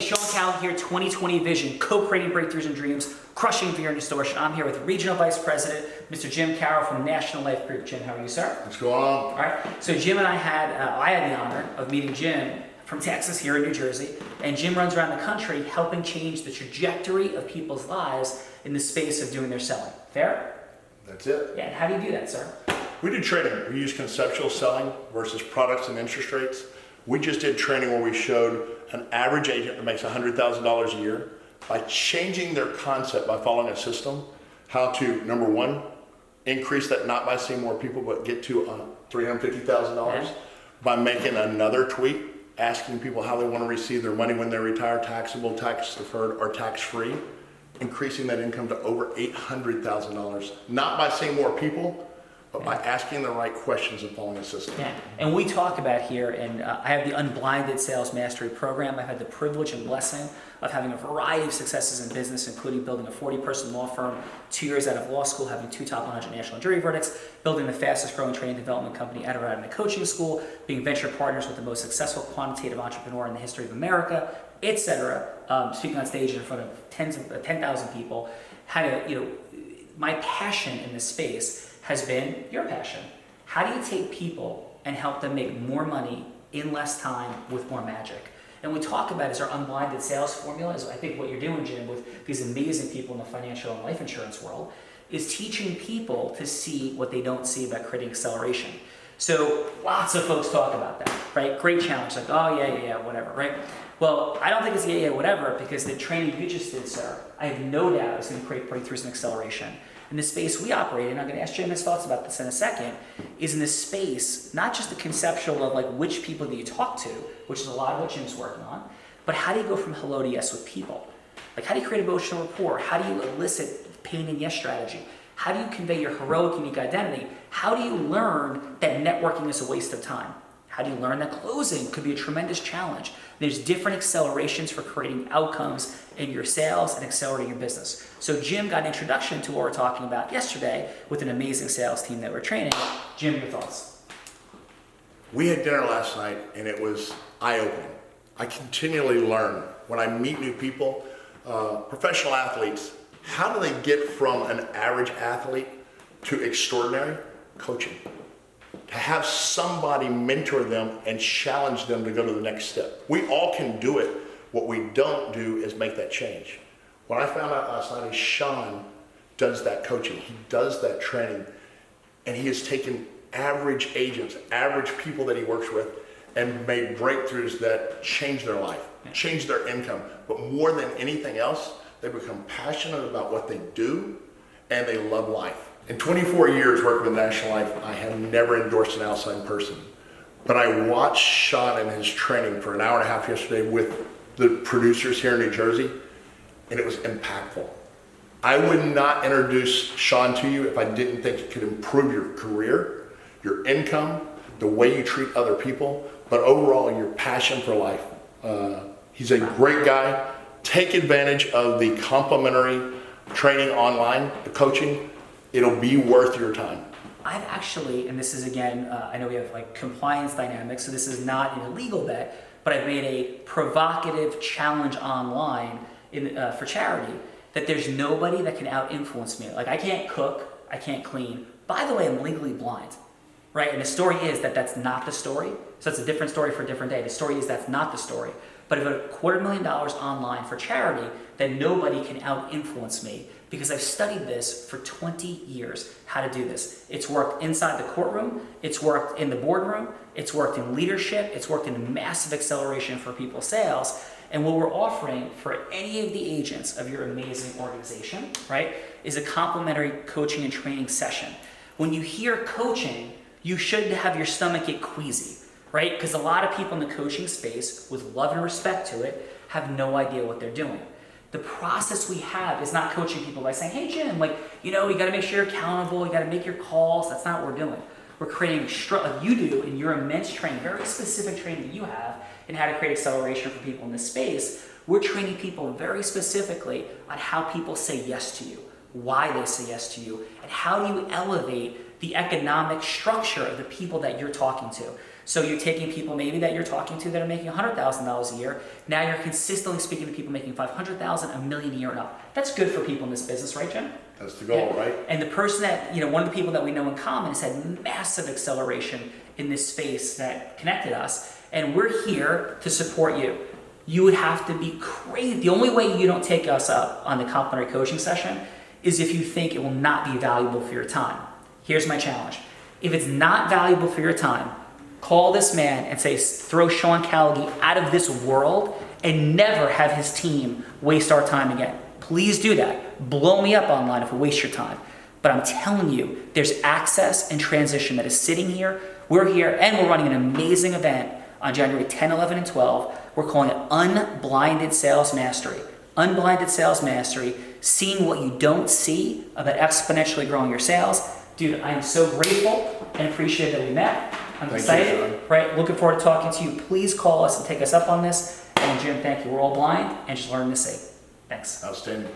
Sean Callagy here, 2020 Vision, co-creating breakthroughs and dreams, crushing fear and distortion. I'm here with Regional Vice President, Mr. Jim Carroll from National Life Group. Jim, how are you, sir? What's going on? All right. So Jim and I had the honor of meeting Jim from Texas here in New Jersey, and Jim runs around the country helping change the trajectory of people's lives in the space of doing their selling. Fair? That's it. Yeah. And how do you do that, sir? We do training. We use conceptual selling versus products and interest rates. We just did training where we showed an average agent that makes $100,000 a year by changing their concept by following a system, how to, number one, increase that not by seeing more people, but get to $350,000 by making another tweak, asking people how they want to receive their money when they retire, taxable, tax deferred, or tax free, increasing that income to over $800,000, not by seeing more people, but by asking the right questions and following a system. Yeah, and we talk about here, and I have the Unblinded Sales Mastery Program. I've had the privilege and blessing of having a variety of successes in business, including building a 40-person law firm, 2 years out of law school, having 2 top 100 national jury verdicts, building the fastest growing training development company out of the coaching school, being venture partners with the most successful quantitative entrepreneur in the history of America, etc. Speaking on stage in front of 10,000 people. My passion in this space has been your passion. How do you take people and help them make more money in less time with more magic? And we talk about is our unblinded sales formula, is I think what you're doing, Jim, with these amazing people in the financial and life insurance world, is teaching people to see what they don't see about creating acceleration. So lots of folks talk about that, right? Great challenge, like, oh yeah, whatever, right? Well, I don't think it's yeah, whatever, because the training you just did, sir, I have no doubt is going to create breakthroughs and acceleration. In the space we operate in, I'm going to ask Jim his thoughts about this in a second, is in this space, not just the conceptual of like which people do you talk to, which is a lot of what Jim's working on, but how do you go from hello to yes with people? Like how do you create emotional rapport? How do you elicit pain and yes strategy? How do you convey your heroic, unique identity? How do you learn that networking is a waste of time? How do you learn that closing could be a tremendous challenge? There's different accelerations for creating outcomes in your sales and accelerating your business. So Jim got an introduction to what we're talking about yesterday with an amazing sales team that we're training. Jim, your thoughts? We had dinner last night and it was eye-opening. I continually learn when I meet new people, professional athletes, how do they get from an average athlete to extraordinary? Coaching. To have somebody mentor them and challenge them to go to the next step. We all can do it. What we don't do is make that change. What I found out last night is Sean does that coaching. He does that training. And he has taken average agents, average people that he works with, and made breakthroughs that change their life, change their income. But more than anything else, they become passionate about what they do and they love life. In 24 years working with National Life, I have never endorsed an outside person. But I watched Sean in his training for an hour and a half yesterday with the producers here in New Jersey, and it was impactful. I would not introduce Sean to you if I didn't think it could improve your career, your income, the way you treat other people, but overall your passion for life. He's a great guy. Take advantage of the complimentary training online, the coaching. It'll be worth your time. I've actually, and this is again, I know we have like compliance dynamics, so this is not an illegal bet, but I've made a provocative challenge online for charity that there's nobody that can out-influence me. Like I can't cook, I can't clean. By the way, I'm legally blind, right? And the story is that that's not the story. So it's a different story for a different day. The story is that's not the story. But I've got $250,000 online for charity that nobody can out-influence me because I've studied this for 20 years, how to do this. It's worked inside the courtroom, it's worked in the boardroom, it's worked in leadership, it's worked in massive acceleration for people's sales. And what we're offering for any of the agents of your amazing organization, right, is a complimentary coaching and training session. When you hear coaching, you should have your stomach get queasy, right? Because a lot of people in the coaching space, with love and respect to it, have no idea what they're doing. The process we have is not coaching people by saying, hey Jim, you got to make sure you're accountable, you got to make your calls. That's not what we're doing. We're creating, like you do in your immense training, very specific training that you have in how to create acceleration for people in this space. We're training people very specifically on how people say yes to you, why they say yes to you, and how do you elevate the economic structure of the people that you're talking to. So you're taking people maybe that you're talking to that are making $100,000 a year. Now you're consistently speaking to people making $500,000, $1 million a year and up. That's good for people in this business, right, Jim? That's the goal, right? And the person that, one of the people that we know in common has had massive acceleration in this space that connected us. And we're here to support you. You would have to be crazy. The only way you don't take us up on the complimentary coaching session is if you think it will not be valuable for your time. Here's my challenge. If it's not valuable for your time, call this man and say, throw Sean Callagy out of this world and never have his team waste our time again. Please do that. Blow me up online if we waste your time. But I'm telling you, there's access and transition that is sitting here. We're here and we're running an amazing event on January 10, 11, and 12. We're calling it Unblinded Sales Mastery. Unblinded Sales Mastery, seeing what you don't see about exponentially growing your sales. Dude, I am so grateful and appreciative that we met. I'm excited, right? Looking forward to talking to you. Please call us and take us up on this. And Jim, thank you. We're all blind and just learning to see. Thanks. Outstanding.